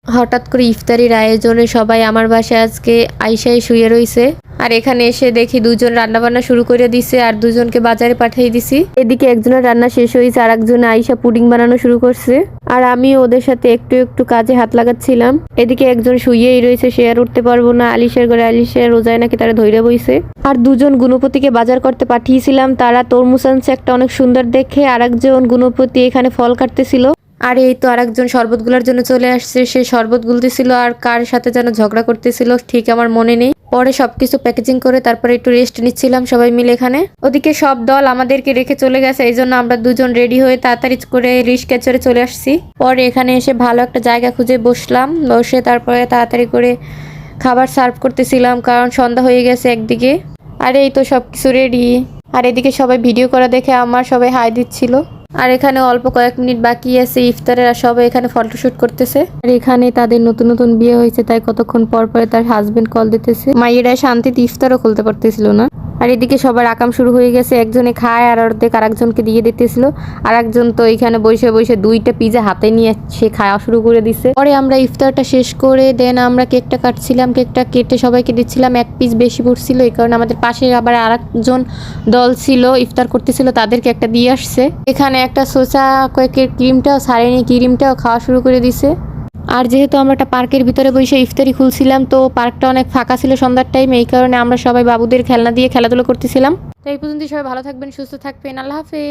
হঠাৎ করে ইফতারির আয়োজনে সবাই আমার বাসায় আজকে আইসাই শুয়ে রইছে। আর এখানে এসে দেখি দুজন রান্না বান্না শুরু করে দিছে আর দুজনকে বাজারে পাঠিয়ে দিছি। এদিকে একজনের রান্না শেষ হয়েছে আর একজনে আইসা পুডিং বানানো শুরু করছে। আর আমি ওদের সাথে একটু একটু কাজে হাত লাগাচ্ছিলাম। এদিকে একজন শুয়েই রয়েছে, সে আর উঠতে পারবো না। আলিশের ঘরে আলিশের রোজায় নাকি তারা ধৈর্য বইছে। আর দুজন গুণপতিকে বাজার করতে পাঠিয়েছিলাম, তারা তরমুজ আনছে একটা অনেক সুন্দর দেখে। আর একজন গুণপতি এখানে ফল কাটতেছিল। আর এই তো আরেকজন শরবতগুলোর জন্য চলে আসছে, সে শরবত গুলতেছিল আর কার সাথে যেন ঝগড়া করতেছিল, ঠিক আমার মনে নেই। পরে সবকিছু প্যাকেজিং করে তারপরে একটু রেস্ট নিচ্ছিলাম সবাই মিলে এখানে। ওদিকে সব দল আমাদেরকে রেখে চলে গেছে, এই জন্য আমরা দুজন রেডি হয়ে তাড়াতাড়ি করে রিস্কা চড়ে চলে আসছি। পরে এখানে এসে ভালো একটা জায়গা খুঁজে বসলাম, বসে তারপরে তাড়াতাড়ি করে খাবার সার্ভ করতেছিলাম, কারণ সন্ধ্যা হয়ে গেছে একদিকে। আর এই তো সবকিছু রেডি। আর এদিকে সবাই ভিডিও করা দেখে আমার সবাই হাই দিচ্ছিল। আর এখানে অল্প কয়েক মিনিট বাকি আছে ইফতারের, আর সবাই এখানে ফটোশুট করতেছে। আর এখানে তাদের নতুন নতুন বিয়ে হয়েছে, তাই কতক্ষণ পর পরে তার হাজবেন্ড কল দিতেছে। মাইয়েরা শান্তিতে ইফতারও খুলতে পারতেছিল না। আর এদিকে সবার আকাম শুরু হয়ে গেছে, একজনে খায় আর অর্ধেক আরেকজনকে দিয়ে দিতেছিল। আর একজন তো এখানে বসে বসে 2টা পিজা হাতে নিয়ে সে খাওয়া শুরু করে দিছে। পরে আমরা ইফতারটা শেষ করে দেন আমরা কেকটা কাটছিলাম, কেকটা কেটে সবাইকে দিচ্ছিলাম। 1 পিস বেশি পড়ছিল, এই কারণে আমাদের পাশে আবার আরেকজন দল ছিল ইফতার করতেছিল, তাদেরকে একটা দিয়ে আসছে। এখানে একটা সোসা কেকের ক্রিমটাও সারেনি, ক্রিমটাও খাওয়া শুরু করে দিছে। আর যেহেতু আমরা একটা পার্কের ভিতরে বসে ইফতারি খুলছিলাম, তো পার্কটা অনেক ফাঁকা ছিল সন্ধ্যার টাইমে, এই কারণে আমরা সবাই বাবুদের খেলনা দিয়ে খেলাধুলা করতেছিলাম। তো এই পর্যন্ত সবাই ভালো থাকবেন, সুস্থ থাকবেন, আল্লাহ হাফেজ।